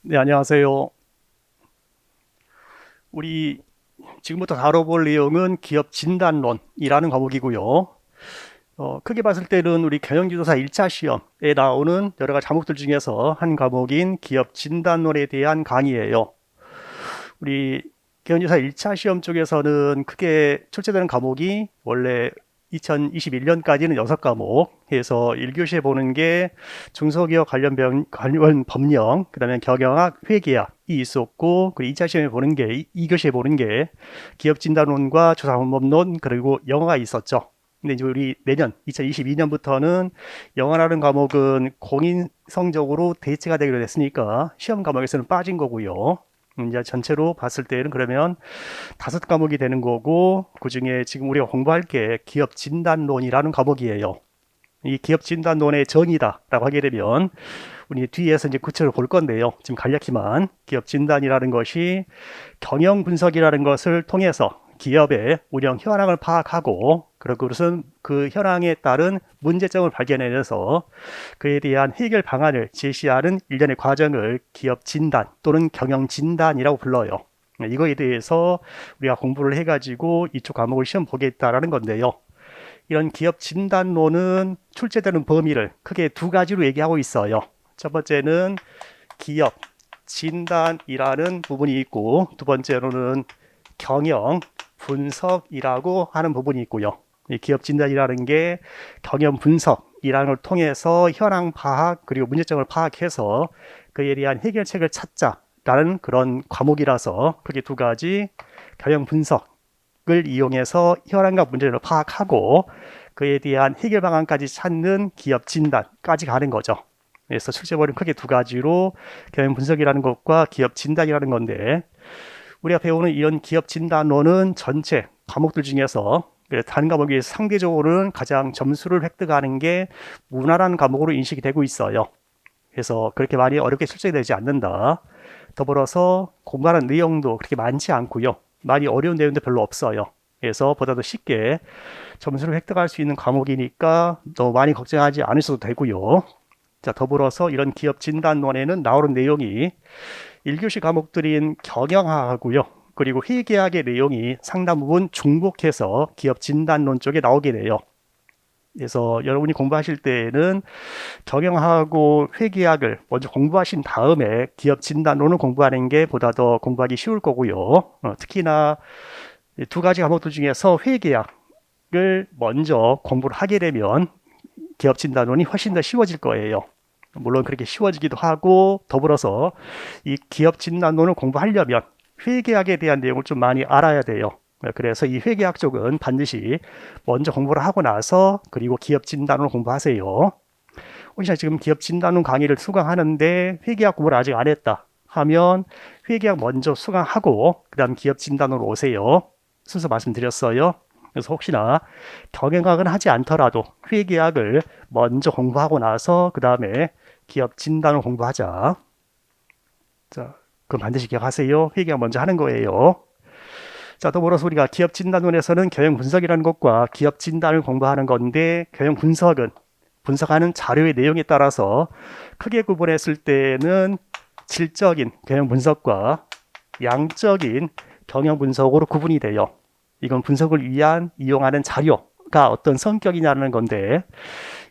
네, 안녕하세요. 우리 지금부터 다뤄볼 내용은 기업 진단론이라는 과목이고요. 크게 봤을 때는 우리 경영지도사 1차 시험에 나오는 여러 가지 과목들 중에서 한 과목인 기업 진단론에 대한 강의예요. 우리 경영지도사 1차 시험 쪽에서는 크게 출제되는 과목이 원래 2021년까지는 6과목 해서 1교시에 보는 게 중소기업 관련 법령, 그다음에 경영학, 회계학이 있었고, 그리고 2차 시험에 보는 게 2교시에 보는 게 기업 진단론과 조사 방법론 그리고 영어가 있었죠. 근데 이제 우리 내년 2022년부터는 영어라는 과목은 공인 성적으로 대체가 되기로 됐으니까 시험 과목에서는 빠진 거고요. 이제 전체로 봤을 때는 그러면 5과목이 되는 거고, 그중에 지금 우리가 공부할 게 기업 진단론이라는 과목이에요. 이 기업 진단론의 정의다라고 하게 되면 우리 뒤에서 이제 구체적으로 볼 건데요. 지금 간략히만 기업 진단이라는 것이 경영 분석이라는 것을 통해서 기업의 운영 현황을 파악하고, 그리고 그것은 그 현황에 따른 문제점을 발견해내서 그에 대한 해결 방안을 제시하는 일련의 과정을 기업 진단 또는 경영 진단이라고 불러요. 이거에 대해서 우리가 공부를 해가지고 이쪽 과목을 시험 보겠다라는 건데요. 이런 기업 진단론은 출제되는 범위를 크게 2가지로 얘기하고 있어요. 첫 번째는 기업 진단이라는 부분이 있고, 두 번째로는 경영 분석이라고 하는 부분이 있고요. 이 기업 진단이라는 게 경영 분석이라는 걸 통해서 현황 파악 그리고 문제점을 파악해서 그에 대한 해결책을 찾자라는 그런 과목이라서 크게 2가지, 경영 분석을 이용해서 현황과 문제를 파악하고 그에 대한 해결 방안까지 찾는 기업 진단까지 가는 거죠. 그래서 출제본은 크게 2가지로 경영 분석이라는 것과 기업 진단이라는 건데, 우리가 배우는 이런 기업 진단론은 전체 과목들 중에서 다른 과목에 상대적으로는 가장 점수를 획득하는 게 무난한 과목으로 인식이 되고 있어요. 그래서 그렇게 많이 어렵게 출제되지 않는다. 더불어서 공부하는 내용도 그렇게 많지 않고요. 많이 어려운 내용도 별로 없어요. 그래서 보다 더 쉽게 점수를 획득할 수 있는 과목이니까 너무 많이 걱정하지 않으셔도 되고요. 자, 더불어서 이런 기업 진단론에는 나오는 내용이 1교시 과목들인 경영학하고요. 그리고 회계학의 내용이 상당 부분 중복해서 기업 진단론 쪽에 나오게 돼요. 그래서 여러분이 공부하실 때에는 경영하고 회계학을 먼저 공부하신 다음에 기업 진단론을 공부하는 게 보다 더 공부하기 쉬울 거고요. 특히나 2가지 과목들 중에서 회계학을 먼저 공부를 하게 되면 기업 진단론이 훨씬 더 쉬워질 거예요. 물론 그렇게 쉬워지기도 하고, 더불어서 이 기업 진단론을 공부하려면 회계학에 대한 내용을 좀 많이 알아야 돼요. 그래서 이 회계학 쪽은 반드시 먼저 공부를 하고 나서 그리고 기업 진단론을 공부하세요. 혹시나 지금 기업 진단론 강의를 수강하는데 회계학 공부를 아직 안 했다 하면 회계학 먼저 수강하고 그 다음 기업 진단으로 오세요. 순서 말씀드렸어요. 그래서 혹시나 경영학은 하지 않더라도 회계학을 먼저 공부하고 나서 그 다음에 기업 진단을 공부하자. 자, 그럼 반드시 기억하세요. 회계학 먼저 하는 거예요. 자, 더불어서 우리가 기업 진단론에서는 경영 분석이라는 것과 기업 진단을 공부하는 건데, 경영 분석은 분석하는 자료의 내용에 따라서 크게 구분했을 때는 질적인 경영 분석과 양적인 경영 분석으로 구분이 돼요. 이건 분석을 위한 이용하는 자료가 어떤 성격이냐는 건데,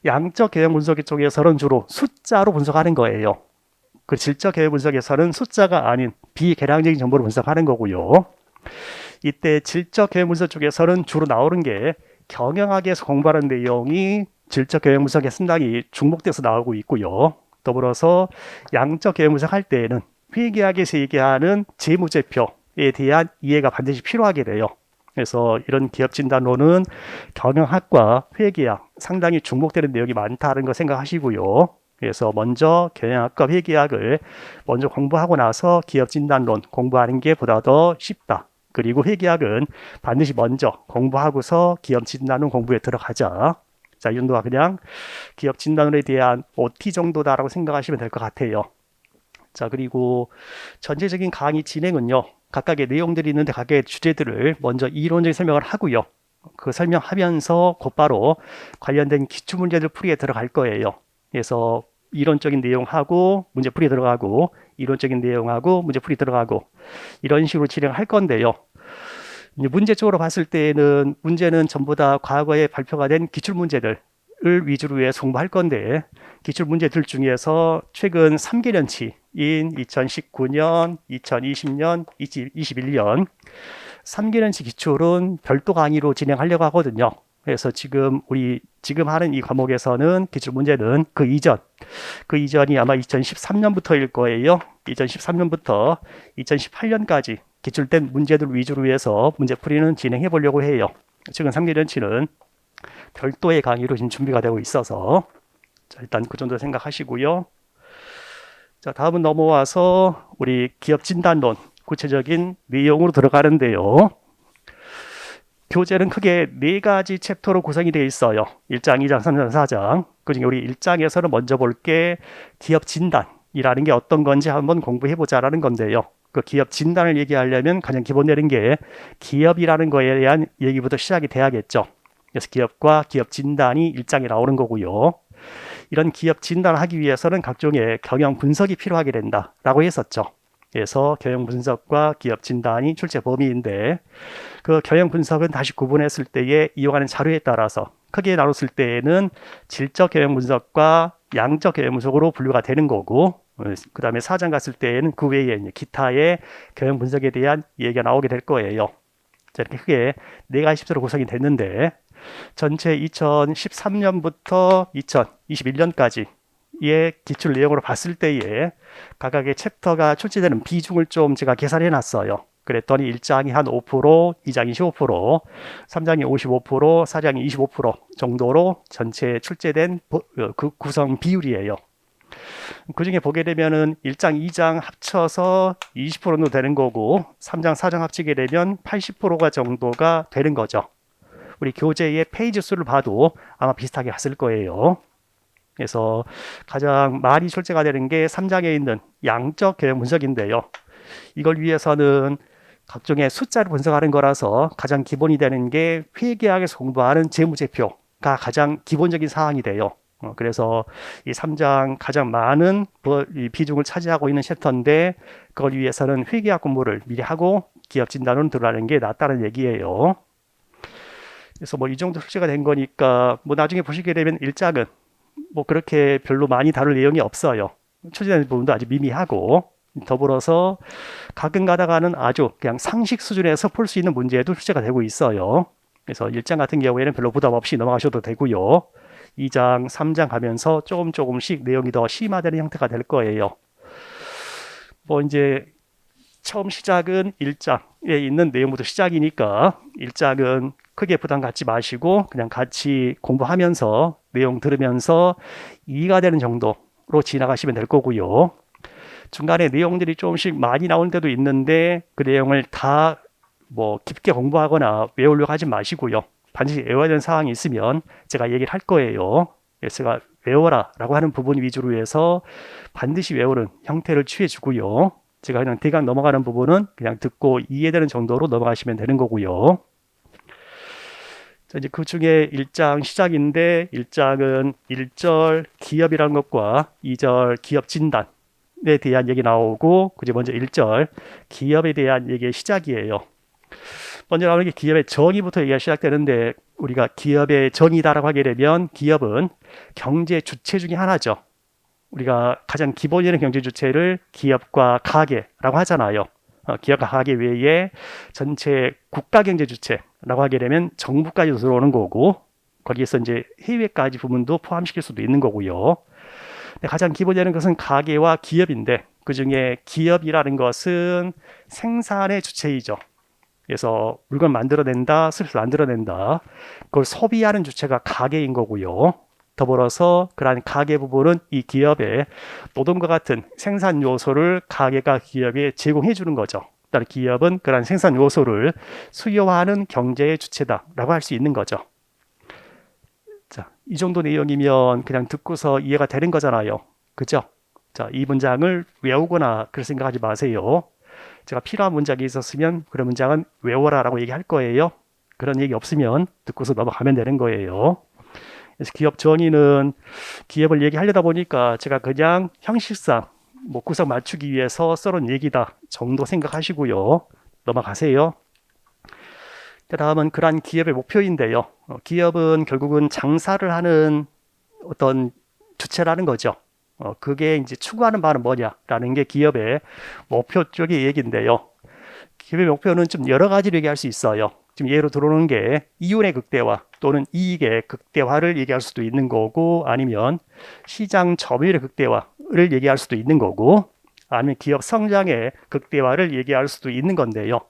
양적 경영 분석 쪽에서는 주로 숫자로 분석하는 거예요. 그 질적 경영 분석에서는 숫자가 아닌 비계량적인 정보를 분석하는 거고요. 이때 질적 경영 분석 쪽에서는 주로 나오는 게 경영학에서 공부하는 내용이 질적 경영 분석에 상당히 중복돼서 나오고 있고요. 더불어서 양적 경영 분석할 때에는 회계학에서 얘기하는 재무제표에 대한 이해가 반드시 필요하게 돼요. 그래서 이런 기업 진단론은 경영학과 회계학 상당히 중복되는 내용이 많다는 거 생각하시고요. 그래서 먼저 경영학과 회계학을 먼저 공부하고 나서 기업 진단론 공부하는 게 보다 더 쉽다. 그리고 회계학은 반드시 먼저 공부하고서 기업 진단론 공부에 들어가자. 자, 이 정도가 그냥 기업 진단론에 대한 OT 정도다라고 생각하시면 될 것 같아요. 자, 그리고 전체적인 강의 진행은요. 각각의 내용들이 있는데 각각의 주제들을 먼저 이론적인 설명을 하고요. 그 설명하면서 곧바로 관련된 기출문제들 풀이에 들어갈 거예요. 그래서 이론적인 내용하고 문제풀이 들어가고 이론적인 내용하고 문제풀이 들어가고 이런 식으로 진행할 건데요. 이제 문제적으로 봤을 때는 문제는 전부 다 과거에 발표가 된 기출문제들을 위주로 해서 공부할 건데 기출문제들 중에서 최근 3개년치인 2019년, 2020년, 2021년 3개년치 기출은 별도 강의로 진행하려고 하거든요. 그래서 지금 하는 이 과목에서는 기출 문제는 그 이전이 아마 2013년부터일 거예요. 2013년부터 2018년까지 기출된 문제들 위주로 해서 문제풀이는 진행해 보려고 해요. 지금 3개년치는 별도의 강의로 지금 준비가 되고 있어서 자, 일단 그 정도 생각하시고요. 자, 다음은 넘어와서 우리 기업 진단론 구체적인 내용으로 들어가는데요. 교재는 크게 4가지 챕터로 구성이 되어 있어요. 1장, 2장, 3장, 4장. 그중에 우리 1장에서는 먼저 볼 게 기업 진단이라는 게 어떤 건지 한번 공부해보자라는 건데요. 그 기업 진단을 얘기하려면 가장 기본 되는 게 기업이라는 거에 대한 얘기부터 시작이 돼야겠죠. 그래서 기업과 기업 진단이 1장에 나오는 거고요. 이런 기업 진단을 하기 위해서는 각종의 경영 분석이 필요하게 된다라고 했었죠. 그래서 경영 분석과 기업 진단이 출제 범위인데 그 경영 분석은 다시 구분했을 때에 이용하는 자료에 따라서 크게 나눴을 때에는 질적 경영 분석과 양적 경영 분석으로 분류가 되는 거고 그 다음에 4장 갔을 때에는 그 외에 기타의 경영 분석에 대한 얘기가 나오게 될 거예요. 자, 이렇게 크게 4가지 챕터로 구성이 됐는데 전체 2013년부터 2021년까지의 기출 내용으로 봤을 때에 각각의 챕터가 출제되는 비중을 좀 제가 계산해 놨어요. 그랬더니 1장이 한 5%, 2장이 15%, 3장이 55%, 4장이 25% 정도로 전체 출제된 그 구성 비율이에요. 그 중에 보게 되면은 1장, 2장 합쳐서 20% 정도 되는 거고 3장, 4장 합치게 되면 80%가 정도가 되는 거죠. 우리 교재의 페이지 수를 봐도 아마 비슷하게 갔을 거예요. 그래서 가장 많이 출제가 되는 게 3장에 있는 양적 경영 분석인데요. 이걸 위해서는 각종의 숫자를 분석하는 거라서 가장 기본이 되는 게 회계학에서 공부하는 재무제표가 가장 기본적인 사항이 돼요. 그래서 이 3장 가장 많은 비중을 차지하고 있는 챕터인데 그걸 위해서는 회계학 공부를 미리 하고 기업 진단으로 들어가는 게 낫다는 얘기예요. 그래서 뭐 이 정도 출제가 된 거니까 뭐 나중에 보시게 되면 1장은 뭐 그렇게 별로 많이 다룰 내용이 없어요. 출제되는 부분도 아주 미미하고 더불어서 가끔 가다가는 아주 그냥 상식 수준에서 풀 수 있는 문제도 출제가 되고 있어요. 그래서 1장 같은 경우에는 별로 부담 없이 넘어가셔도 되고요. 2장, 3장 가면서 조금씩 내용이 더 심화되는 형태가 될 거예요. 뭐 이제 처음 시작은 1장에 있는 내용부터 시작이니까 1장은 크게 부담 갖지 마시고 그냥 같이 공부하면서 내용 들으면서 이해가 되는 정도로 지나가시면 될 거고요. 중간에 내용들이 조금씩 많이 나올 때도 있는데 그 내용을 다 뭐 깊게 공부하거나 외우려고 하지 마시고요. 반드시 외워야 되는 사항이 있으면 제가 얘기를 할 거예요. 그래서 제가 외워라 라고 하는 부분 위주로 해서 반드시 외우는 형태를 취해 주고요. 제가 그냥 대강 넘어가는 부분은 그냥 듣고 이해되는 정도로 넘어가시면 되는 거고요. 자, 이제 그 중에 1장 시작인데 1장은 1절 기업이라는 것과 2절 기업 진단에 대한 얘기 나오고 그제 먼저 1절 기업에 대한 얘기의 시작이에요. 먼저 나오는 게 기업의 정의부터 얘기가 시작되는데 우리가 기업의 정의다라고 하게 되면 기업은 경제 주체 중에 하나죠. 우리가 가장 기본적인 경제 주체를 기업과 가계라고 하잖아요. 기업과 가계 외에 전체 국가 경제 주체라고 하게 되면 정부까지 들어오는 거고 거기에서 이제 해외까지 부분도 포함시킬 수도 있는 거고요. 근데 가장 기본적인 것은 가계와 기업인데 그중에 기업이라는 것은 생산의 주체이죠. 그래서 물건 만들어낸다, 서비스 만들어낸다. 그걸 소비하는 주체가 가계인 거고요. 더불어서 그러한 가계 부분은 이 기업의 노동과 같은 생산 요소를 가계가 기업에 제공해 주는 거죠. 따라 기업은 그러한 생산 요소를 수요하는 경제의 주체다라고 할 수 있는 거죠. 자, 이 정도 내용이면 그냥 듣고서 이해가 되는 거잖아요. 그죠? 자, 이 문장을 외우거나 그럴 생각하지 마세요. 제가 필요한 문장이 있었으면 그런 문장은 외워라 라고 얘기할 거예요. 그런 얘기 없으면 듣고서 넘어가면 되는 거예요. 그래서 기업 정의는 기업을 얘기하려다 보니까 제가 그냥 형식상 뭐 구성 맞추기 위해서 써놓은 얘기다 정도 생각하시고요. 넘어가세요. 다음은 그러한 기업의 목표인데요. 기업은 결국은 장사를 하는 어떤 주체라는 거죠. 그게 이제 추구하는 바는 뭐냐라는 게 기업의 목표 쪽의 얘기인데요. 기업의 목표는 좀 여러 가지로 얘기할 수 있어요. 지금 예로 들어오는 게 이윤의 극대화 또는 이익의 극대화를 얘기할 수도 있는 거고, 아니면 시장 점유율의 극대화를 얘기할 수도 있는 거고, 아니면 기업 성장의 극대화를 얘기할 수도 있는 건데요.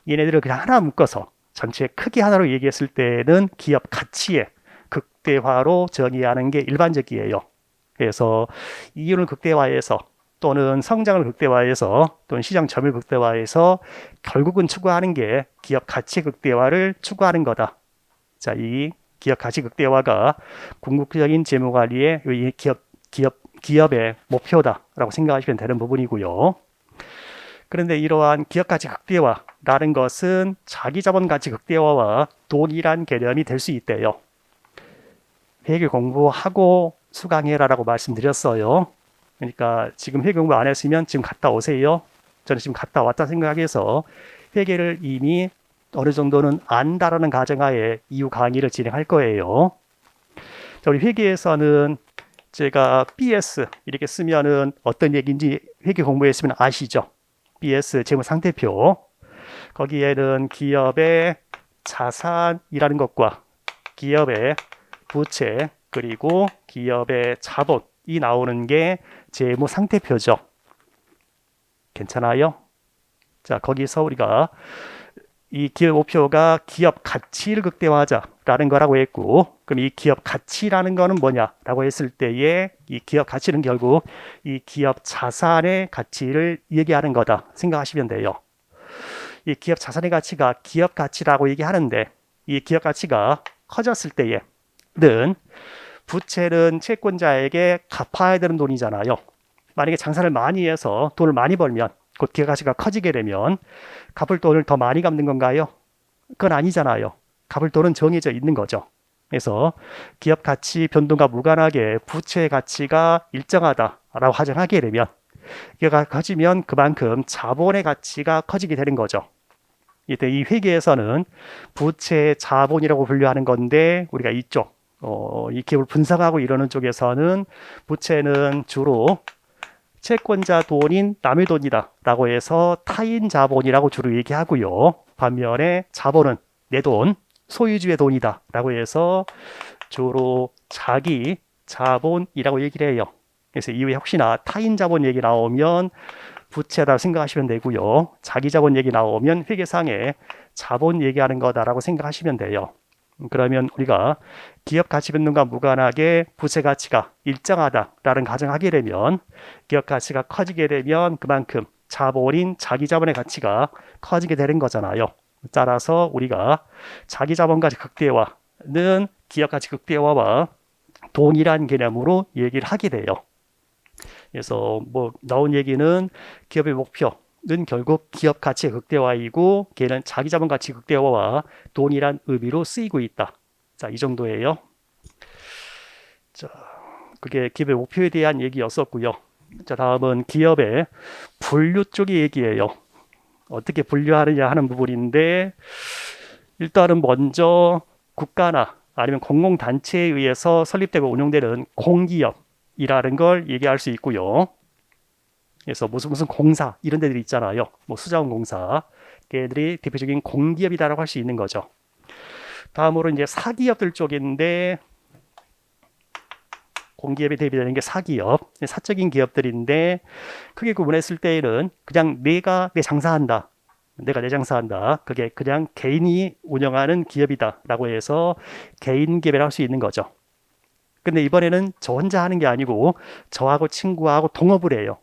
얘네들을 그냥 하나 묶어서 전체 크기 하나로 얘기했을 때는 기업 가치의 극대화로 정의하는 게 일반적이에요. 그래서 이윤을 극대화해서 또는 성장을 극대화해서 또는 시장 점유율 극대화해서 결국은 추구하는 게 기업 가치 극대화를 추구하는 거다. 자, 이 기업 가치 극대화가 궁극적인 재무관리의 이 기업의 목표다라고 생각하시면 되는 부분이고요. 그런데 이러한 기업 가치 극대화라는 것은 자기 자본 가치 극대화와 동일한 개념이 될 수 있대요. 회계 공부하고 수강해라라고 말씀드렸어요. 그러니까 지금 회계 공부 안 했으면 지금 갔다 오세요. 저는 지금 갔다 왔다 생각해서 회계를 이미 어느 정도는 안다라는 가정하에 이후 강의를 진행할 거예요. 자, 우리 회계에서는 제가 BS 이렇게 쓰면은 어떤 얘기인지 회계 공부했으면 아시죠? BS 재무상태표. 거기에는 기업의 자산이라는 것과 기업의 부채 그리고 기업의 자본이 나오는 게 재무상태표죠. 괜찮아요? 자, 거기서 우리가 이 기업 목표가 기업 가치를 극대화하자라는 거라고 했고, 그럼 이 기업 가치라는 거는 뭐냐라고 했을 때에 이 기업 가치는 결국 이 기업 자산의 가치를 얘기하는 거다 생각하시면 돼요. 이 기업 자산의 가치가 기업 가치라고 얘기하는데, 이 기업 가치가 커졌을 때에는 부채는 채권자에게 갚아야 되는 돈이잖아요. 만약에 장사를 많이 해서 돈을 많이 벌면, 곧 기업 가치가 커지게 되면 갚을 돈을 더 많이 갚는 건가요? 그건 아니잖아요. 갚을 돈은 정해져 있는 거죠. 그래서 기업 가치 변동과 무관하게 부채 가치가 일정하다라고 가정하게 되면, 기업가 커지면 그만큼 자본의 가치가 커지게 되는 거죠. 이때 이 회계에서는 부채 자본이라고 분류하는 건데, 우리가 이쪽 이 기업을 분석하고 이러는 쪽에서는 부채는 주로 채권자 돈인 남의 돈이다 라고 해서 타인 자본이라고 주로 얘기하고요. 반면에 자본은 내 돈, 소유주의 돈이다 라고 해서 주로 자기 자본이라고 얘기를 해요. 그래서 이후에 혹시나 타인 자본 얘기 나오면 부채다 생각하시면 되고요. 자기 자본 얘기 나오면 회계상에 자본 얘기하는 거다라고 생각하시면 돼요. 그러면 우리가 기업 가치 변동과 무관하게 부채 가치가 일정하다라는 가정하게 되면, 기업 가치가 커지게 되면 그만큼 자본인 자기 자본의 가치가 커지게 되는 거잖아요. 따라서 우리가 자기 자본 가치 극대화는 기업 가치 극대화와 동일한 개념으로 얘기를 하게 돼요. 그래서 뭐 나온 얘기는 기업의 목표는 결국 기업 가치의 극대화이고, 걔는 자기 자본 가치 극대화와 동일한 의미로 쓰이고 있다. 자, 이 정도예요. 자, 그게 기업의 목표에 대한 얘기였었고요. 자, 다음은 기업의 분류 쪽의 얘기예요. 어떻게 분류하느냐 하는 부분인데, 일단은 먼저 국가나 아니면 공공단체에 의해서 설립되고 운영되는 공기업이라는 걸 얘기할 수 있고요. 그래서 무슨 공사 이런 데들이 있잖아요. 뭐 수자원공사, 걔들이 대표적인 공기업이다라고 할 수 있는 거죠. 다음으로 이제 사기업들 쪽인데, 공기업에 대비되는 게 사기업, 사적인 기업들인데, 크게 구분했을 때에는 그냥 내가 내 장사한다, 내가 내 장사한다, 그게 그냥 개인이 운영하는 기업이다라고 해서 개인 기업이라고 할 수 있는 거죠. 근데 이번에는 저 혼자 하는 게 아니고 저하고 친구하고 동업을 해요.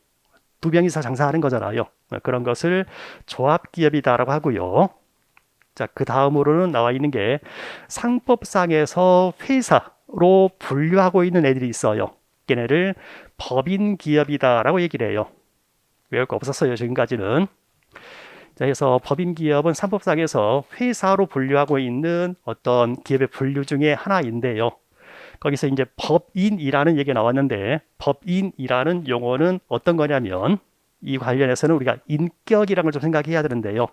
두 명이서 장사하는 거잖아요. 그런 것을 조합기업이다라고 하고요. 자, 그 다음으로는 나와 있는 게 상법상에서 회사로 분류하고 있는 애들이 있어요. 걔네를 법인기업이다라고 얘기를 해요. 외울 거 없었어요, 지금까지는. 자, 그래서 법인기업은 상법상에서 회사로 분류하고 있는 어떤 기업의 분류 중에 하나인데요. 거기서 이제 법인이라는 얘기가 나왔는데 법인이라는 용어는 어떤 거냐면 이 관련해서는 우리가 인격이라는 걸 좀 생각해야 되는데요.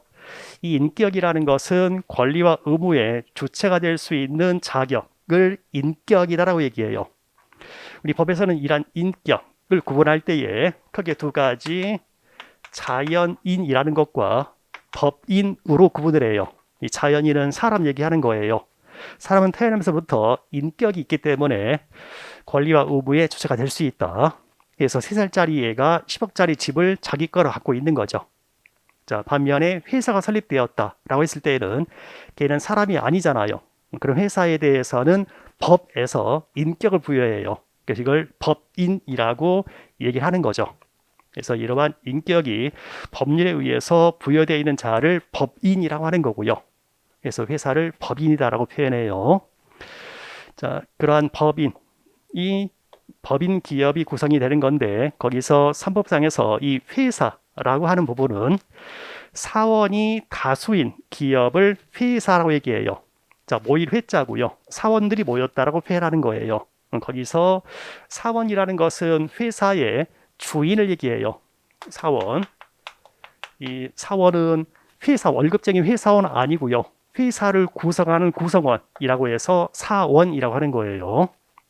이 인격이라는 것은 권리와 의무의 주체가 될 수 있는 자격을 인격이다라고 얘기해요. 우리 법에서는 이러한 인격을 구분할 때에 크게 두 가지 자연인이라는 것과 법인으로 구분을 해요. 이 자연인은 사람 얘기하는 거예요. 사람은 태어나면서부터 인격이 있기 때문에 권리와 의무의 주체가 될 수 있다. 그래서 3살짜리 애가 10억짜리 집을 자기 거로 갖고 있는 거죠. 자, 반면에 회사가 설립되었다라고 했을 때에는 걔는 사람이 아니잖아요. 그럼 회사에 대해서는 법에서 인격을 부여해요. 그래서 이걸 법인이라고 얘기를 하는 거죠. 그래서 이러한 인격이 법률에 의해서 부여되어 있는 자를 법인이라고 하는 거고요. 그래서 회사를 법인이다라고 표현해요. 자, 그러한 법인 기업이 구성이 되는 건데 거기서 산법상에서 이 회사라고 하는 부분은 사원이 다수인 기업을 회사라고 얘기해요. 자, 모일 회자고요. 사원들이 모였다라고 표현하는 거예요. 거기서 사원이라는 것은 회사의 주인을 얘기해요. 사원. 이 사원은 회사 월급쟁이 회사원 아니고요. 회사를 구성하는 구성원이라고 해서 사원이라고 하는 거예요.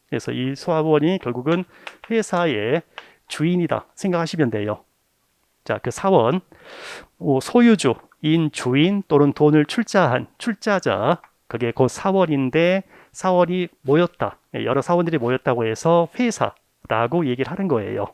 그래서 이 사원이 결국은 회사의 주인이다 생각하시면 돼요. 자, 그 사원, 소유주인 주인 또는 돈을 출자한 출자자, 그게 그 사원인데 사원이 모였다. 여러 사원들이 모였다고 해서 회사라고 얘기를 하는 거예요.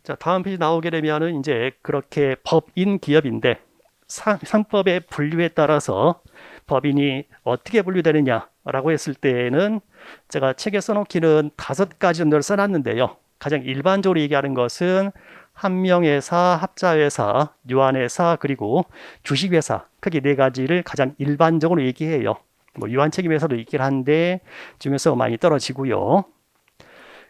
자, 다음 페이지 나오게 되면은 이제 그렇게 법인 기업인데 상법의 분류에 따라서 법인이 어떻게 분류되느냐라고 했을 때에는 제가 책에 써놓기는 5가지 정도를 써놨는데요. 가장 일반적으로 얘기하는 것은 한명회사, 합자회사, 유한회사, 그리고 주식회사, 크게 4가지를 가장 일반적으로 얘기해요. 뭐 유한책임회사도 있긴 한데 중에서 많이 떨어지고요.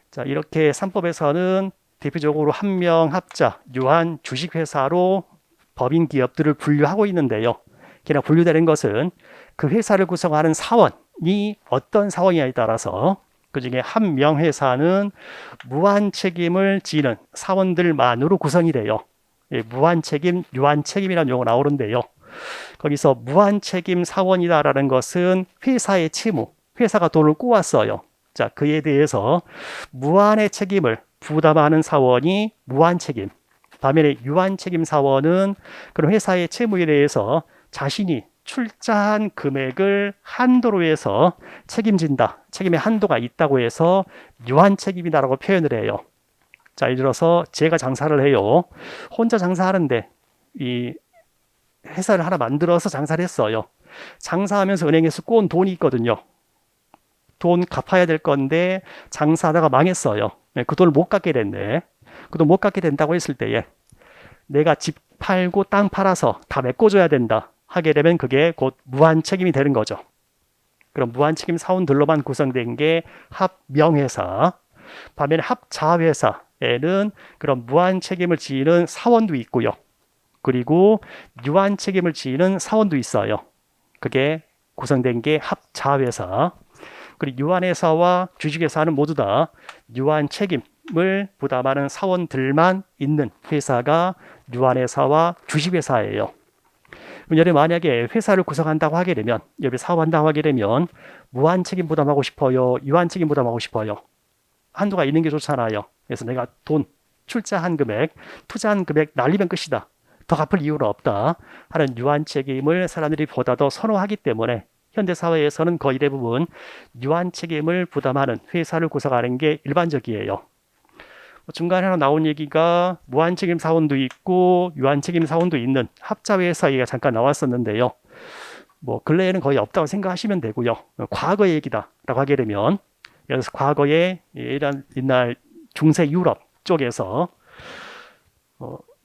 자, 이렇게 산법에서는 대표적으로 한명, 합자, 유한, 주식회사로 법인 기업들을 분류하고 있는데요. 그냥 분류되는 것은 그 회사를 구성하는 사원이 어떤 사원이냐에 따라서 그중에 한명 회사는 무한 책임을 지는 사원들만으로 구성이 돼요. 무한 책임, 유한 책임이라는 용어 나오는데요. 거기서 무한 책임 사원이다라는 것은 회사의 채무, 회사가 돈을 꼬았어요. 자, 그에 대해서 무한의 책임을 부담하는 사원이 무한 책임. 반면에 유한 책임 사원은 그런 회사의 채무에 대해서 자신이 출자한 금액을 한도로 해서 책임진다. 책임의 한도가 있다고 해서 유한 책임이다라고 표현을 해요. 자, 예를 들어서 제가 장사를 해요. 혼자 장사하는데 이 회사를 하나 만들어서 장사를 했어요. 장사하면서 은행에서 꼬은 돈이 있거든요. 돈 갚아야 될 건데 장사하다가 망했어요. 그 돈을 못 갚게 됐네. 그 돈 못 갚게 된다고 했을 때에 내가 집 팔고 땅 팔아서 다 메꿔줘야 된다 하게 되면 그게 곧 무한 책임이 되는 거죠. 그럼 무한 책임 사원들로만 구성된 게 합명회사. 반면에 합자회사에는 그런 무한 책임을 지는 사원도 있고요. 그리고 유한 책임을 지는 사원도 있어요. 그게 구성된 게 합자회사. 그리고 유한회사와 주식회사는 모두 다 유한 책임을 부담하는 사원들만 있는 회사가 유한회사와 주식회사예요. 여러분 만약에 회사를 구성한다고 하게 되면, 여기 사업한다고 하게 되면 무한 책임 부담하고 싶어요? 유한 책임 부담하고 싶어요? 한도가 있는 게 좋잖아요. 그래서 내가 돈, 출자한 금액, 투자한 금액 날리면 끝이다. 더 갚을 이유는 없다 하는 유한 책임을 사람들이 보다 더 선호하기 때문에 현대사회에서는 거의 대부분 유한 책임을 부담하는 회사를 구성하는 게 일반적이에요. 중간에 하나 나온 얘기가 무한 책임 사원도 있고 유한 책임 사원도 있는 합자회사 얘기가 잠깐 나왔었는데요. 뭐 근래에는 거의 없다고 생각하시면 되고요. 과거 얘기다라고 하게 되면, 예를 들어서 과거에 옛날 중세 유럽 쪽에서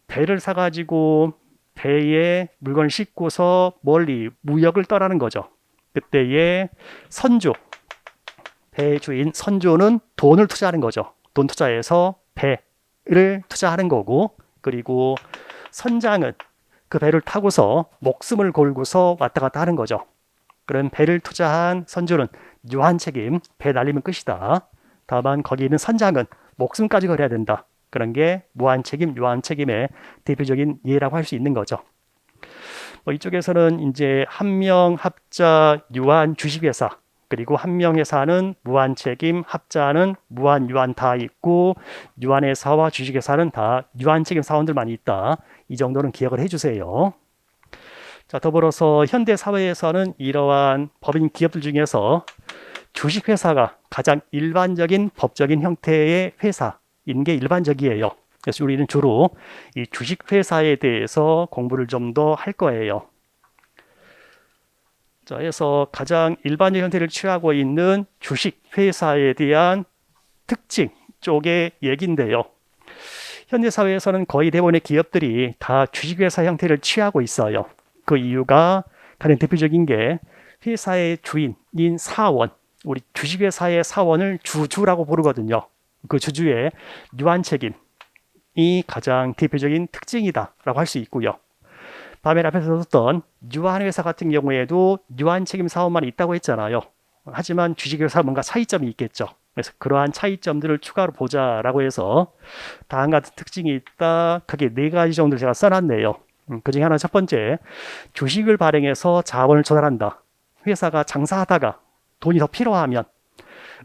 배를 사가지고 배에 물건을 싣고서 멀리 무역을 떠나는 거죠. 그때의 선주, 배 주인 선주는 돈을 투자하는 거죠. 돈 투자해서 배를 투자하는 거고, 그리고 선장은 그 배를 타고서 목숨을 걸고서 왔다 갔다 하는 거죠. 그럼 배를 투자한 선주는 유한 책임, 배 날리면 끝이다. 다만 거기 있는 선장은 목숨까지 걸어야 된다. 그런 게 무한 책임, 유한 책임의 대표적인 예라고 할 수 있는 거죠. 이쪽에서는 이제 한명 합자 유한 주식회사, 그리고 한명 회사는 무한 책임, 합자는 무한 유한 다 있고, 유한 회사와 주식회사는 다 유한 책임 사원들만 있다. 이 정도는 기억을 해주세요. 자, 더불어서 현대 사회에서는 이러한 법인 기업들 중에서 주식회사가 가장 일반적인 법적인 형태의 회사인 게 일반적이에요. 그래서 우리는 주로 이 주식회사에 대해서 공부를 좀 더 할 거예요. 자, 그래서 가장 일반적 형태를 취하고 있는 주식회사에 대한 특징 쪽의 얘기인데요. 현대사회에서는 거의 대부분의 기업들이 다 주식회사 형태를 취하고 있어요. 그 이유가 가장 대표적인 게 회사의 주인인 사원, 우리 주식회사의 사원을 주주라고 부르거든요. 그 주주의 유한 책임이 가장 대표적인 특징이다라고 할 수 있고요. 밤에 앞에서 썼던 유한회사 같은 경우에도 유한 책임 사원만 있다고 했잖아요. 하지만 주식회사 뭔가 차이점이 있겠죠. 그래서 그러한 차이점들을 추가로 보자라고 해서 다음 같은 특징이 있다. 크게 4가지 정도를 제가 써놨네요. 그중에 하나 첫 번째, 주식을 발행해서 자본을 조달한다. 회사가 장사하다가 돈이 더 필요하면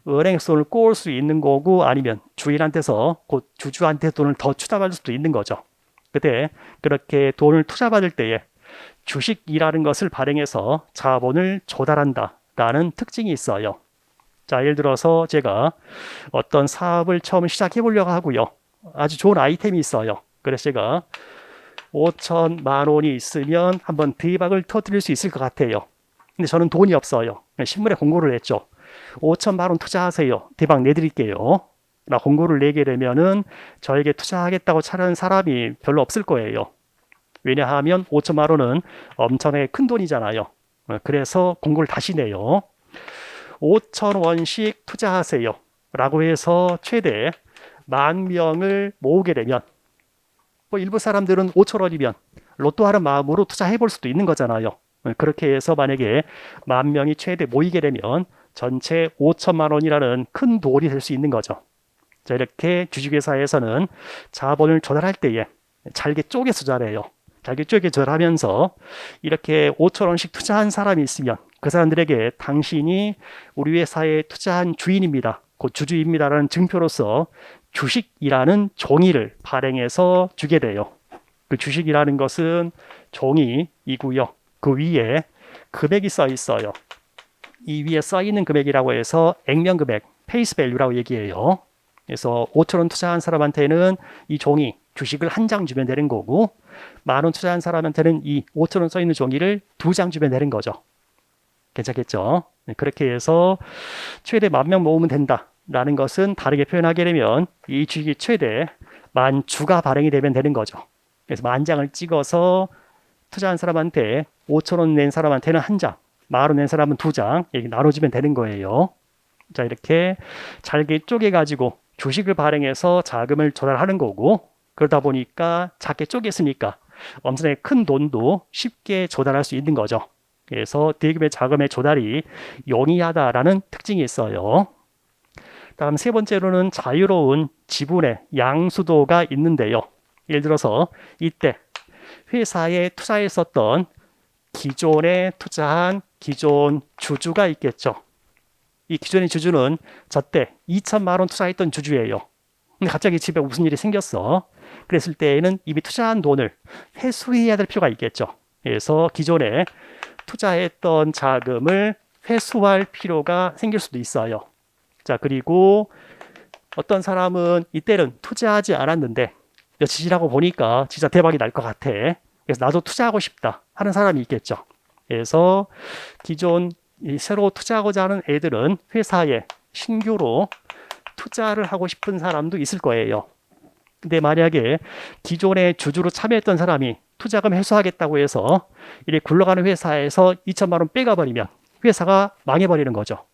은행에서 돈을 꼬을 수 있는 거고, 아니면 주인한테서 곧 주주한테 돈을 더 투자받을 수도 있는 거죠. 그때 그렇게 돈을 투자받을 때에 주식이라는 것을 발행해서 자본을 조달한다라는 특징이 있어요. 자, 예를 들어서 제가 어떤 사업을 처음 시작해 보려고 하고요. 아주 좋은 아이템이 있어요. 그래서 제가 5천만 원이 있으면 한번 대박을 터뜨릴 수 있을 것 같아요. 근데 저는 돈이 없어요. 신문에 공고를 냈죠. 5천만 원 투자하세요. 대박 내드릴게요. 나 공고를 내게 되면은 저에게 투자하겠다고 찾는 사람이 별로 없을 거예요. 왜냐하면 5천만 원은 엄청나게 큰 돈이잖아요. 그래서 공고를 다시 내요. 5천 원씩 투자하세요. 라고 해서 최대 10,000명을 모으게 되면 일부 사람들은 5천 원이면 로또 하는 마음으로 투자해 볼 수도 있는 거잖아요. 그렇게 해서 만약에 10,000명이 최대 모이게 되면 전체 5천만 원이라는 큰 돈이 될 수 있는 거죠. 자, 이렇게 주식회사에서는 자본을 조달할 때에 잘게 쪼개서 조달해요. 잘게 쪼개 조달하면서 이렇게 5천 원씩 투자한 사람이 있으면 그 사람들에게 당신이 우리 회사에 투자한 주인입니다. 곧 주주입니다라는 증표로서 주식이라는 종이를 발행해서 주게 돼요. 그 주식이라는 것은 종이이고요. 그 위에 금액이 써 있어요. 이 위에 써 있는 금액이라고 해서 액면 금액, 페이스 밸류라고 얘기해요. 그래서 5천 원 투자한 사람한테는 이 종이, 주식을 한 장 주면 되는 거고, 10,000원 투자한 사람한테는 이 5천 원 써 있는 종이를 2장 주면 되는 거죠. 괜찮겠죠? 그렇게 해서 최대 10,000명 모으면 된다라는 것은 다르게 표현하게 되면 이 주식이 최대 10,000주가 발행이 되면 되는 거죠. 그래서 10,000장을 찍어서 투자한 사람한테 5천 원 낸 사람한테는 한 장, 10,000원 낸 사람은 2장 이렇게 나눠주면 되는 거예요. 자, 이렇게 잘게 쪼개가지고 주식을 발행해서 자금을 조달하는 거고, 그러다 보니까 작게 쪼갰으니까 엄청나게 큰 돈도 쉽게 조달할 수 있는 거죠. 그래서 대규모의 자금의 조달이 용이하다라는 특징이 있어요. 다음 세 번째로는 자유로운 지분의 양수도가 있는데요. 예를 들어서 이때 회사에 투자했었던 기존에 투자한 기존 주주가 있겠죠. 이 기존의 주주는 저때 2천만 원 투자했던 주주예요. 근데 갑자기 집에 무슨 일이 생겼어. 그랬을 때에는 이미 투자한 돈을 회수해야 될 필요가 있겠죠. 그래서 기존에 투자했던 자금을 회수할 필요가 생길 수도 있어요. 자, 그리고 어떤 사람은 이때는 투자하지 않았는데 며칠 지나고 보니까 진짜 대박이 날 것 같아. 그래서 나도 투자하고 싶다 하는 사람이 있겠죠. 그래서 기존 새로 투자하고자 하는 애들은 회사에 신규로 투자를 하고 싶은 사람도 있을 거예요. 근데 만약에 기존에 주주로 참여했던 사람이 투자금 회수하겠다고 해서 이렇게 굴러가는 회사에서 2천만 원 빼가버리면 회사가 망해버리는 거죠.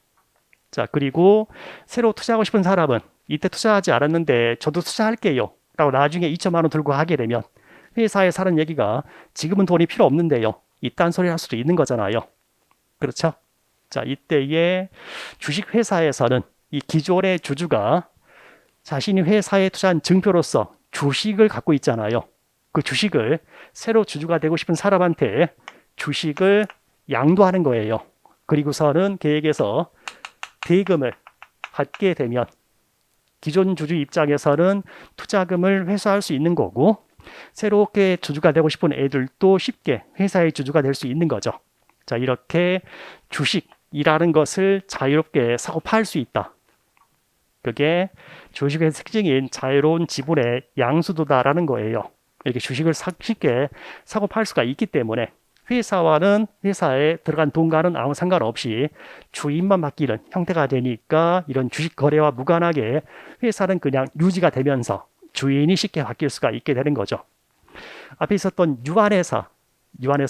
자, 그리고 새로 투자하고 싶은 사람은 이때 투자하지 않았는데 저도 투자할게요 라고 나중에 2천만 원 들고 하게 되면 회사에 사는 얘기가 지금은 돈이 필요 없는데요, 이딴 소리 할 수도 있는 거잖아요. 그렇죠? 자, 이때에 주식회사에서는 이 기존의 주주가 자신이 회사에 투자한 증표로서 주식을 갖고 있잖아요. 그 주식을 새로 주주가 되고 싶은 사람한테 주식을 양도하는 거예요. 그리고서는 계획에서 대금을 받게 되면 기존 주주 입장에서는 투자금을 회수할 수 있는 거고, 새롭게 주주가 되고 싶은 애들도 쉽게 회사의 주주가 될 수 있는 거죠. 자, 이렇게 주식이라는 것을 자유롭게 사고 팔 수 있다. 그게 주식의 특징인 자유로운 지분의 양수도다라는 거예요. 이렇게 주식을 쉽게 사고 팔 수가 있기 때문에 회사와는, 회사에 들어간 돈과는 아무 상관없이 주인만 바뀌는 형태가 되니까 이런 주식 거래와 무관하게 회사는 그냥 유지가 되면서 주인이 쉽게 바뀔 수가 있게 되는 거죠. 앞에 있었던 유한회사,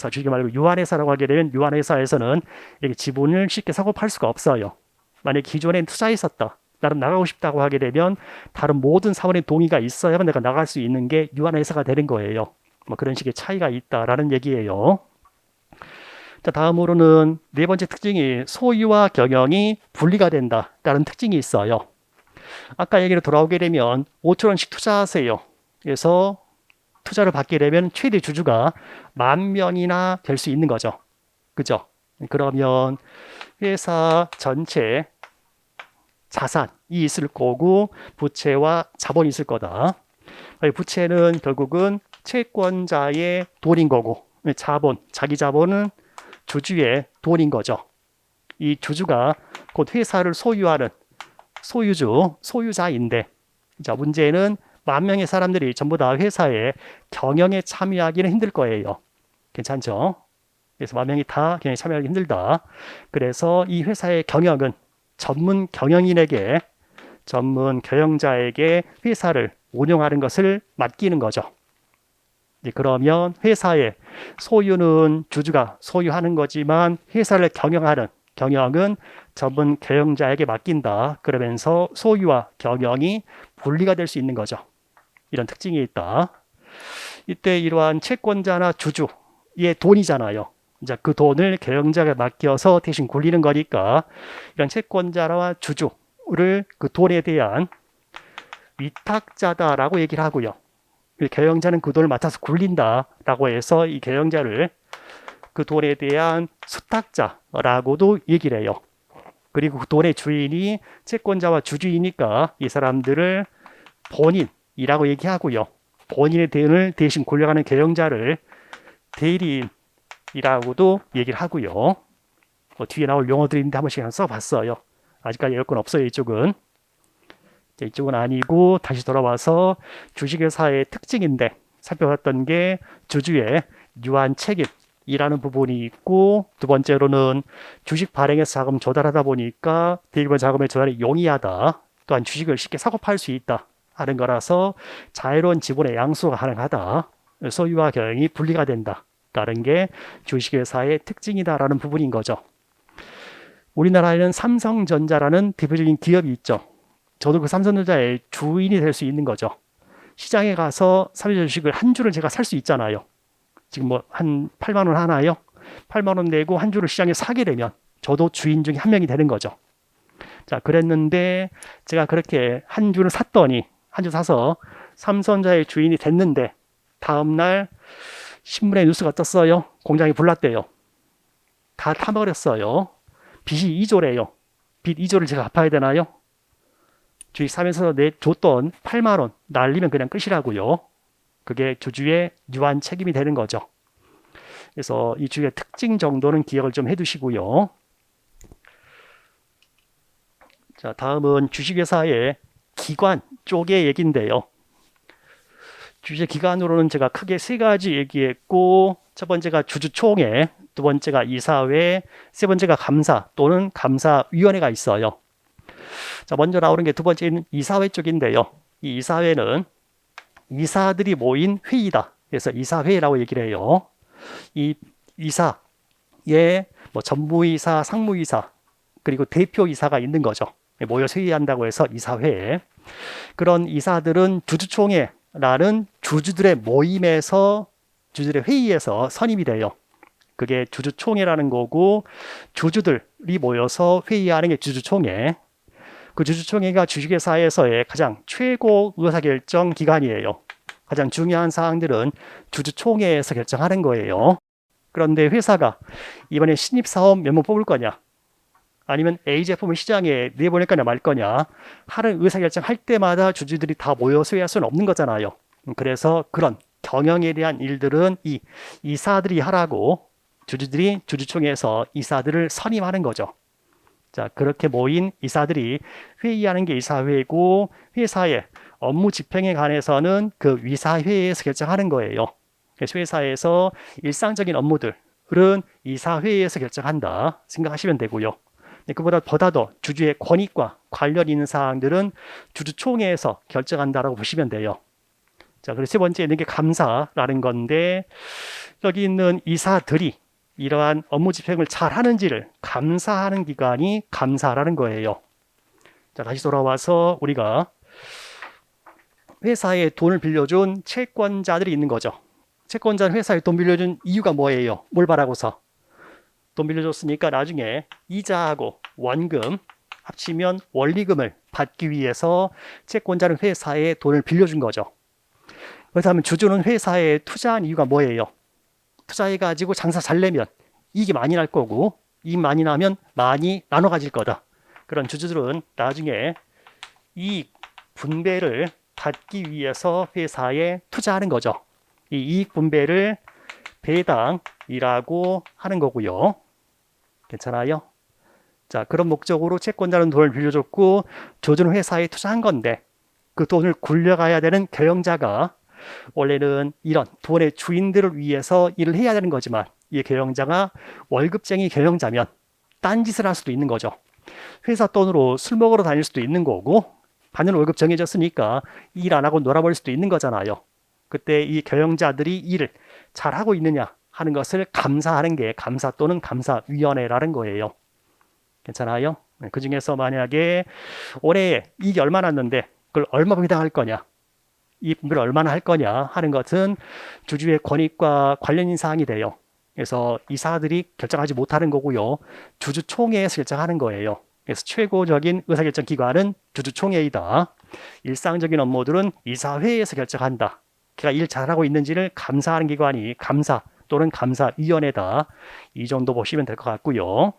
주식 말고 유한회사라고 하게 되면, 유한회사에서는 이렇게 지분을 쉽게 사고 팔 수가 없어요. 만약 기존에 투자했었다, 나는 나가고 싶다고 하게 되면 다른 모든 사원의 동의가 있어야만 내가 나갈 수 있는 게 유한회사가 되는 거예요. 뭐 그런 식의 차이가 있다라는 얘기예요. 자, 다음으로는 네 번째 특징이 소유와 경영이 분리가 된다라는 특징이 있어요. 아까 얘기로 돌아오게 되면 5천 원씩 투자하세요. 그래서 투자를 받게 되면 최대 주주가 10,000명이나 될 수 있는 거죠. 그죠? 그러면 회사 전체 자산이 있을 거고 부채와 자본이 있을 거다. 부채는 결국은 채권자의 돈인 거고, 자본, 자기 자본은 주주의 돈인 거죠. 이 주주가 곧 회사를 소유하는 소유자인데, 자, 문제는 10,000명의 사람들이 전부 다 회사의 경영에 참여하기는 힘들 거예요. 괜찮죠? 그래서 10,000명이 다 경영에 참여하기 힘들다. 그래서 이 회사의 경영은 전문 경영자에게 회사를 운영하는 것을 맡기는 거죠. 그러면 회사의 소유는 주주가 소유하는 거지만 회사를 경영은 전문 경영자에게 맡긴다. 그러면서 소유와 경영이 분리가 될 수 있는 거죠. 이런 특징이 있다. 이때 이러한 채권자나 주주의 돈이잖아요. 이제 그 돈을 경영자에게 맡겨서 대신 굴리는 거니까, 이런 채권자와 주주를 그 돈에 대한 위탁자다라고 얘기를 하고요. 경영자는 그 돈을 맡아서 굴린다라고 해서 이 경영자를 그 돈에 대한 수탁자라고도 얘기를 해요. 그리고 그 돈의 주인이 채권자와 주주이니까 이 사람들을 본인이라고 얘기하고요. 본인의 돈을 대신 굴려가는 경영자를 대리인이라고도 얘기를 하고요. 뒤에 나올 용어들인데 한 번씩 써봤어요. 아직까지 여건 없어요, 이쪽은. 이쪽은 아니고, 다시 돌아와서 주식회사의 특징인데 살펴봤던 게 주주의 유한 책임이라는 부분이 있고, 두 번째로는 주식 발행에서 자금 조달하다 보니까 대규모 자금의 조달이 용이하다. 또한 주식을 쉽게 사고 팔 수 있다 하는 거라서 자유로운 지분의 양수가 가능하다. 소유와 경영이 분리가 된다. 라는 게 주식회사의 특징이다라는 부분인 거죠. 우리나라에는 삼성전자라는 대표적인 기업이 있죠. 저도 그 삼성전자의 주인이 될 수 있는 거죠. 시장에 가서 삼성전자 주식을 한 주를 제가 살 수 있잖아요. 지금 뭐 한 8만 원 하나요? 8만 원 내고 한 주를 시장에 사게 되면 저도 주인 중에 한 명이 되는 거죠. 자, 그랬는데 제가 그렇게 한 주를 샀더니, 한 주 사서 삼성전자의 주인이 됐는데 다음날 신문에 뉴스가 떴어요. 공장이 불났대요. 다 타버렸어요. 빚이 2조래요. 빚 2조를 제가 갚아야 되나요? 주식 사면서 줬던 8만 원 날리면 그냥 끝이라고요. 그게 주주의 유한 책임이 되는 거죠. 그래서 이 주식의 특징 정도는 기억을 좀 해두시고요. 자, 다음은 주식회사의 기관 쪽의 얘기인데요. 주식 기관으로는 제가 크게 세 가지 얘기했고, 첫 번째가 주주총회, 두 번째가 이사회, 세 번째가 감사 또는 감사위원회가 있어요. 자, 먼저 나오는 게 두 번째는 이사회 쪽인데요. 이 이사회는 이사들이 모인 회의다. 그래서 이사회라고 얘기를 해요. 이 이사에 뭐 전무이사, 상무이사, 그리고 대표이사가 있는 거죠. 모여서 회의한다고 해서 이사회. 그런 이사들은 주주총회라는 주주들의 모임에서, 주주들의 회의에서 선임이 돼요. 그게 주주총회라는 거고, 주주들이 모여서 회의하는 게 주주총회. 그 주주총회가 주식회사에서의 가장 최고 의사결정 기관이에요. 가장 중요한 사항들은 주주총회에서 결정하는 거예요. 그런데 회사가 이번에 신입사원 몇 명 뽑을 거냐, 아니면 A 제품을 시장에 내보낼 거냐 말 거냐 하는 의사결정할 때마다 주주들이 다 모여서 할 수는 없는 거잖아요. 그래서 그런 경영에 대한 일들은 이 이사들이 하라고, 주주들이 주주총회에서 이사들을 선임하는 거죠. 자, 그렇게 모인 이사들이 회의하는 게 이사회고, 회사의 업무 집행에 관해서는 그 이사회에서 결정하는 거예요. 그래서 회사에서 일상적인 업무들은 이사회에서 결정한다 생각하시면 되고요. 그보다 더 주주의 권익과 관련 있는 사항들은 주주총회에서 결정한다라고 보시면 돼요. 자, 그리고 세 번째 있는 게 감사라는 건데, 여기 있는 이사들이 이러한 업무 집행을 잘 하는지를 감사하는 기관이 감사라는 거예요. 자, 다시 돌아와서 우리가 회사에 돈을 빌려준 채권자들이 있는 거죠. 채권자는 회사에 돈 빌려준 이유가 뭐예요? 뭘 바라고서? 돈 빌려줬으니까 나중에 이자하고 원금 합치면 원리금을 받기 위해서 채권자는 회사에 돈을 빌려준 거죠. 그렇다면 주주는 회사에 투자한 이유가 뭐예요? 투자해가지고 장사 잘 내면 이익이 많이 날 거고, 이익 많이 나면 많이 나눠 가질 거다. 그런 주주들은 나중에 이익 분배를 받기 위해서 회사에 투자하는 거죠. 이 이익 분배를 배당이라고 하는 거고요. 괜찮아요? 자, 그런 목적으로 채권자는 돈을 빌려줬고, 주주는 회사에 투자한 건데, 그 돈을 굴려가야 되는 경영자가 원래는 이런 돈의 주인들을 위해서 일을 해야 되는 거지만, 이 경영자가 월급쟁이 경영자면 딴짓을 할 수도 있는 거죠. 회사 돈으로 술 먹으러 다닐 수도 있는 거고, 받는 월급 정해졌으니까 일 안 하고 놀아버릴 수도 있는 거잖아요. 그때 이 경영자들이 일을 잘하고 있느냐 하는 것을 감사하는 게 감사 또는 감사위원회라는 거예요. 괜찮아요? 그 중에서 만약에 올해 이익이 얼마 났는데 그걸 얼마 배당할 거냐, 이 분배를 얼마나 할 거냐 하는 것은 주주의 권익과 관련인 사항이 돼요. 그래서 이사들이 결정하지 못하는 거고요. 주주총회에서 결정하는 거예요. 그래서 최고적인 의사결정 기관은 주주총회이다. 일상적인 업무들은 이사회에서 결정한다. 걔가 일 잘하고 있는지를 감사하는 기관이 감사 또는 감사위원회다. 이 정도 보시면 될 것 같고요.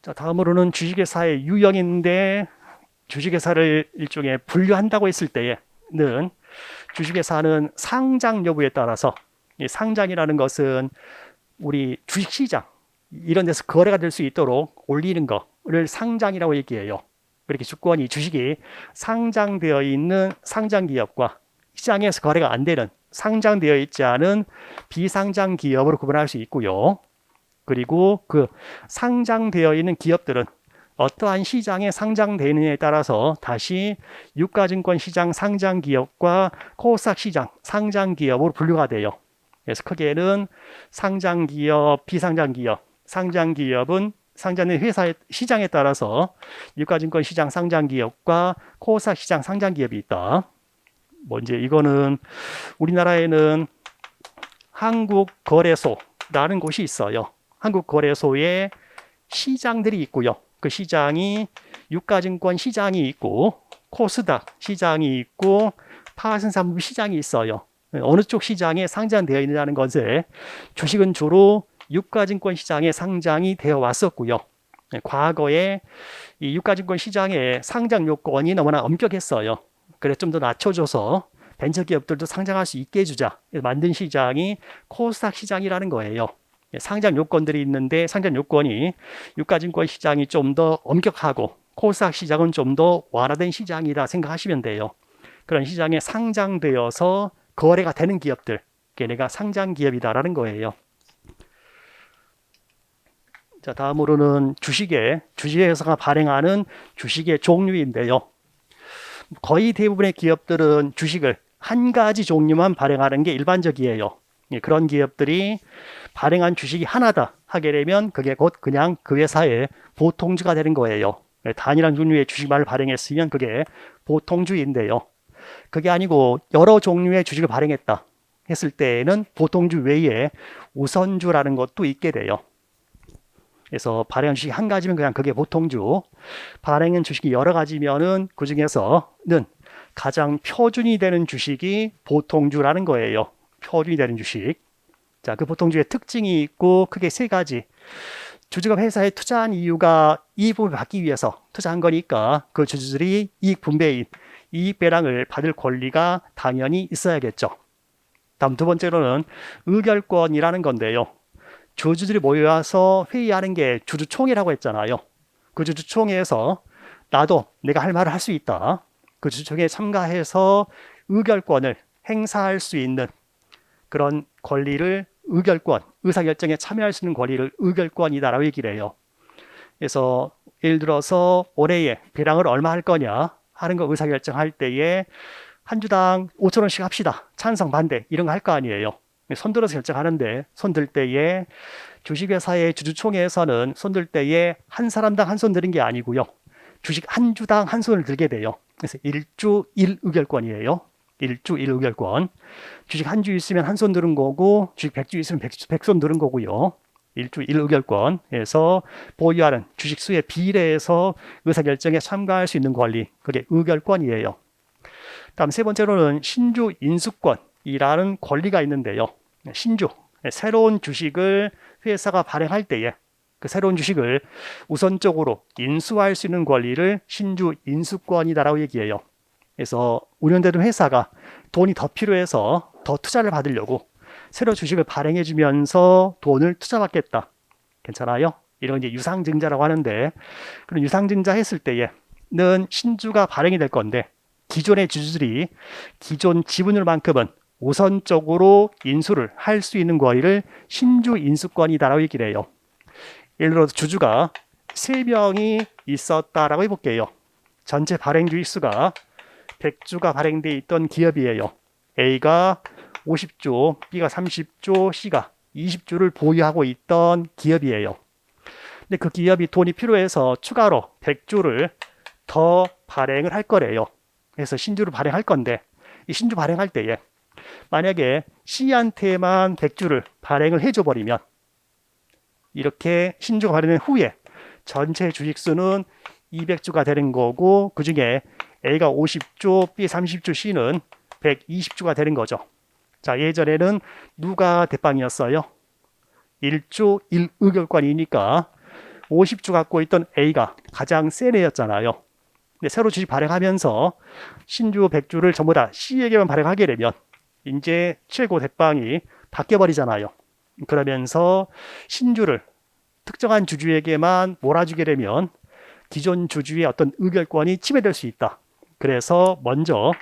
자, 다음으로는 주식회사의 유형인데, 주식회사를 일종의 분류한다고 했을 때에는 주식회사는 상장 여부에 따라서, 이 상장이라는 것은 우리 주식시장 이런 데서 거래가 될 수 있도록 올리는 거를 상장이라고 얘기해요. 그렇게 주권이, 주식이 상장되어 있는 상장기업과 시장에서 거래가 안 되는 상장되어 있지 않은 비상장 기업으로 구분할 수 있고요. 그리고 그 상장되어 있는 기업들은 어떠한 시장에 상장되어 있느냐에 따라서 다시 유가증권 시장 상장기업과 코스닥 시장 상장기업으로 분류가 돼요. 그래서 크게는 상장기업, 비상장기업, 상장기업은 상장된 회사의 시장에 따라서 유가증권 시장 상장기업과 코스닥 시장 상장기업이 있다. 먼저 이거는 우리나라에는 한국거래소라는 곳이 있어요. 한국거래소에 시장들이 있고요. 그 시장이 유가증권 시장이 있고 코스닥 시장이 있고 파생상품 시장이 있어요. 어느 쪽 시장에 상장되어 있느냐는 것에 주식은 주로 유가증권 시장에 상장이 되어 왔었고요. 과거에 이 유가증권 시장의 상장 요건이 너무나 엄격했어요. 그래서 좀 더 낮춰줘서 벤처기업들도 상장할 수 있게 해주자 만든 시장이 코스닥 시장이라는 거예요. 상장 요건들이 있는데 상장 요건이 유가증권 시장이 좀 더 엄격하고 코스닥 시장은 좀 더 완화된 시장이라 생각하시면 돼요. 그런 시장에 상장되어서 거래가 되는 기업들, 걔네가 상장 기업이다라는 거예요. 자, 다음으로는 주식회사가 발행하는 주식의 종류인데요. 거의 대부분의 기업들은 주식을 한 가지 종류만 발행하는 게 일반적이에요. 그런 기업들이 발행한 주식이 하나다 하게 되면 그게 곧 그냥 그 회사의 보통주가 되는 거예요. 단일한 종류의 주식만을 발행했으면 그게 보통주인데요. 그게 아니고 여러 종류의 주식을 발행했다 했을 때에는 보통주 외에 우선주라는 것도 있게 돼요. 그래서 발행한 주식이 한 가지면 그냥 그게 보통주, 발행한 주식이 여러 가지면은 그 중에서는 가장 표준이 되는 주식이 보통주라는 거예요. 표준이 되는 주식. 자, 그 보통주의 특징이 있고 크게 세 가지. 주주가 회사에 투자한 이유가 이익 분배 받기 위해서 투자한 거니까 그 주주들이 이익 분배인, 이익 배당을 받을 권리가 당연히 있어야겠죠. 다음 두 번째로는 의결권이라는 건데요. 주주들이 모여서 회의하는 게 주주총회라고 했잖아요. 그 주주총회에서 나도 내가 할 말을 할 수 있다. 그 주주총회에 참가해서 의결권을 행사할 수 있는 그런 권리를 의결권, 의사결정에 참여할 수 있는 권리를 의결권이다라고 얘기를 해요. 그래서 예를 들어서 올해에 배당을 얼마 할 거냐 하는 거 의사결정할 때에 한 주당 5,000원씩 합시다. 찬성, 반대 이런 거 할 거 아니에요. 손들어서 결정하는데 손들 때에 주식회사의 주주총회에서는 손들 때에 한 사람당 한 손 드는 게 아니고요. 주식 한 주당 한 손을 들게 돼요. 그래서 1주 1의결권이에요. 1주 1의결권. 주식 한 주 있으면 한 손 드는 거고 주식 100주 있으면 100손 드는 거고요. 1주 1의결권에서 보유하는 주식 수에 비례해서 의사결정에 참가할 수 있는 권리, 그게 의결권이에요. 다음 세 번째로는 신주 인수권이라는 권리가 있는데요. 신주, 새로운 주식을 회사가 발행할 때에 그 새로운 주식을 우선적으로 인수할 수 있는 권리를 신주 인수권이다라고 얘기해요. 그래서 운영되는 회사가 돈이 더 필요해서 더 투자를 받으려고 새로 주식을 발행해 주면서 돈을 투자받겠다. 괜찮아요? 이런 이제 유상증자라고 하는데 그런 유상증자 했을 때에는 신주가 발행이 될 건데 기존의 주주들이 기존 지분율만큼은 우선적으로 인수를 할 수 있는 권리를 신주 인수권이다라고 얘기를 해요. 예를 들어서 주주가 3명이 있었다라고 해볼게요. 전체 발행 주식수가 100주가 발행돼 있던 기업이에요. A가 50주, B가 30주, C가 20주를 보유하고 있던 기업이에요. 근데 그 기업이 돈이 필요해서 추가로 100주를 더 발행을 할 거래요. 그래서 신주를 발행할 건데 이 신주 발행할 때에 만약에 C한테만 100주를 발행을 해줘 버리면 이렇게 신주가 발행된 후에 전체 주식수는 200주가 되는 거고 그 중에 A가 50주, B 30주, C는 120주가 되는 거죠. 자, 예전에는 누가 대빵이었어요? 1주 1의결권이니까 50주 갖고 있던 A가 가장 센 애였잖아요. 근데 새로 주식 발행하면서 신주 100주를 전부 다 C에게만 발행하게 되면 이제 최고 대빵이 바뀌어버리잖아요. 그러면서 신주를 특정한 주주에게만 몰아주게 되면 기존 주주의 어떤 의결권이 침해될 수 있다. 그래서 먼저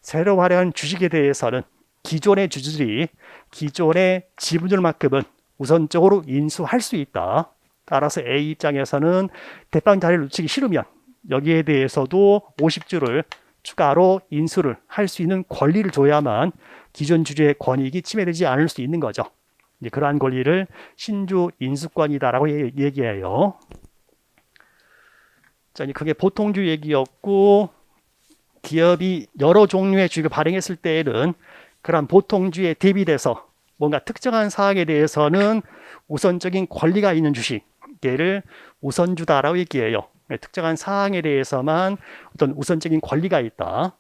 새로 발행한 주식에 대해서는 기존의 주주들이 기존의 지분율만큼은 우선적으로 인수할 수 있다. 따라서 A 입장에서는 대빵 자리를 놓치기 싫으면 여기에 대해서도 50주를 추가로 인수를 할 수 있는 권리를 줘야만 기존 주주의 권익이 침해되지 않을 수 있는 거죠. 이제 그러한 권리를 신주 인수권이다라고 얘기해요. 자, 그게 보통주 얘기였고 기업이 여러 종류의 주식을 발행했을 때에는 그런 보통주에 대비돼서 뭔가 특정한 사항에 대해서는 우선적인 권리가 있는 주식, 얘를 우선주다라고 얘기해요. 특정한 사항에 대해서만 어떤 우선적인 권리가 있다.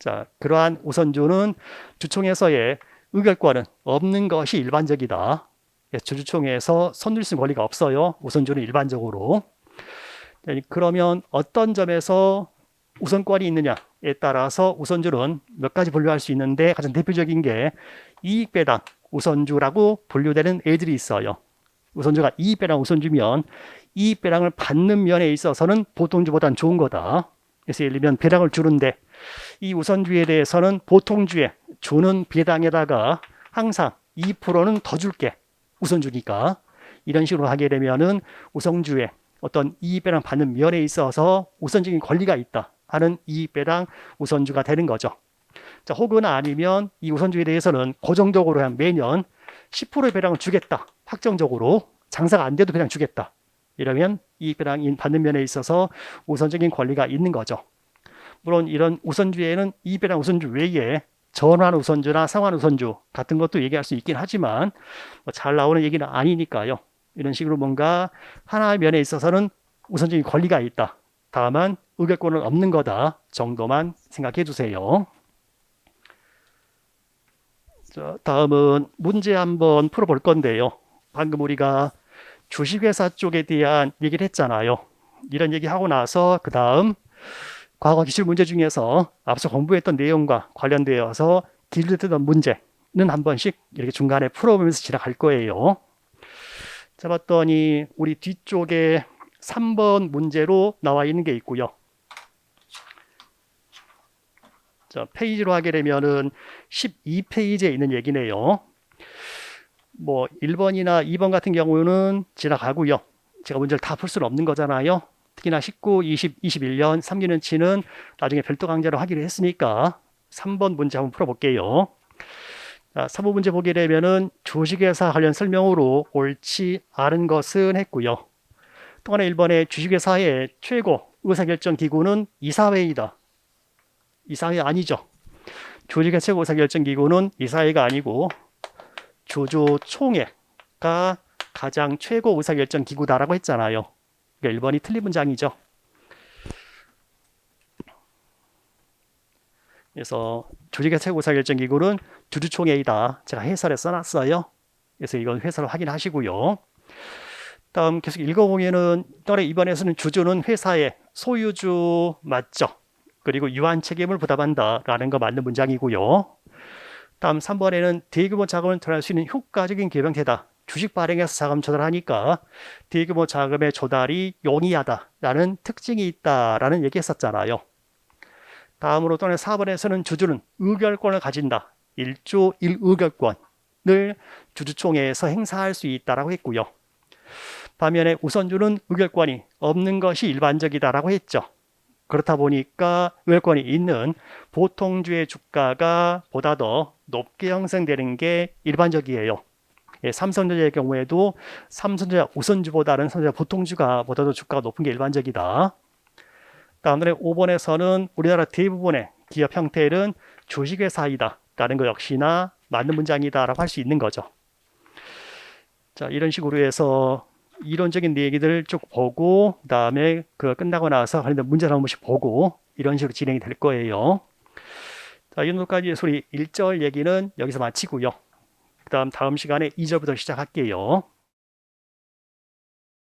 자, 그러한 우선주는 주총에서의 의결권은 없는 것이 일반적이다. 주주총회에서 손들 수 있는 권리가 없어요. 우선주는 일반적으로. 그러면 어떤 점에서 우선권이 있느냐에 따라서 우선주는 몇 가지 분류할 수 있는데 가장 대표적인 게 이익배당 우선주라고 분류되는 애들이 있어요. 우선주가 이익배당 우선주면 이익배당을 받는 면에 있어서는 보통주보다는 좋은 거다. 그래서 예를 들면 배당을 주는데 이 우선주에 대해서는 보통주에 주는 배당에다가 항상 2%는 더 줄게. 우선주니까. 이런 식으로 하게 되면은 우선주에 어떤 이익배당 받는 면에 있어서 우선적인 권리가 있다 하는 이익배당 우선주가 되는 거죠. 자, 혹은 아니면 이 우선주에 대해서는 고정적으로 그냥 매년 10%의 배당을 주겠다. 확정적으로 장사가 안 돼도 배당 주겠다. 이러면 이익배당 받는 면에 있어서 우선적인 권리가 있는 거죠. 물론 이런 우선주에는 이익배당 우선주 외에 전환 우선주나 상환 우선주 같은 것도 얘기할 수 있긴 하지만 잘 나오는 얘기는 아니니까요. 이런 식으로 뭔가 하나의 면에 있어서는 우선적인 권리가 있다. 다만 의결권은 없는 거다 정도만 생각해 두세요. 자, 다음은 문제 한번 풀어볼 건데요. 방금 우리가 주식회사 쪽에 대한 얘기를 했잖아요. 이런 얘기하고 나서 그 다음 과거 기출 문제 중에서 앞서 공부했던 내용과 관련되어서 길드던 문제는 한 번씩 이렇게 중간에 풀어보면서 지나갈 거예요. 자, 봤더니 우리 뒤쪽에 3번 문제로 나와 있는 게 있고요. 자, 페이지로 하게 되면은 12페이지에 있는 얘기네요. 뭐 1번이나 2번 같은 경우는 지나가고요. 제가 문제를 다 풀 수는 없는 거잖아요. 특히나 19, 20, 21년 3년치는 나중에 별도 강좌로 하기로 했으니까 3번 문제 한번 풀어볼게요. 자, 3번 문제 보게 되면은 주식회사 관련 설명으로 옳지 않은 것은 했고요. 또 하나 1번에 주식회사의 최고 의사결정 기구는 이사회이다. 이사회 아니죠. 주식회사 최고 의사결정 기구는 이사회가 아니고 주주총회가 가장 최고 의사결정 기구다라고 했잖아요. 그러니까 1번이 틀린 문장이죠. 그래서 주식회사 최고 의사결정 기구는 주주총회이다. 제가 해설에 써놨어요. 그래서 이건 해설을 확인하시고요. 다음 계속 읽어보면은 또래 2번에서는 주주는 회사의 소유주 맞죠? 그리고 유한 책임을 부담한다라는 거 맞는 문장이고요. 다음 3번에는 대규모 자금을 조달할 수 있는 효과적인 개방태다. 주식 발행해서 자금 조달하니까 대규모 자금의 조달이 용이하다라는 특징이 있다라는 얘기했었잖아요. 다음으로 또는 4번에서는 주주는 의결권을 가진다. 1조 1의결권을 주주총회에서 행사할 수 있다라고 했고요. 반면에 우선주는 의결권이 없는 것이 일반적이다라고 했죠. 그렇다 보니까 의결권이 있는 보통주의 주가가 보다 더 높게 형성되는 게 일반적이에요. 예, 삼성전자의 경우에도 삼성전자 우선주보다는 삼성전자 보통주가 보다 더 주가가 높은 게 일반적이다. 다음에 5번에서는 우리나라 대부분의 기업 형태는 주식회사이다 라는 거 역시나 맞는 문장이다라고 할 수 있는 거죠. 자, 이런 식으로 해서 이론적인 얘기들을 쭉 보고 그다음에 그 끝나고 나서 관련된 문제를 한 번씩 보고 이런 식으로 진행이 될 거예요. 자, 이 정도까지 소리 1절 얘기는 여기서 마치고요. 그다음 시간에 2절부터 시작할게요.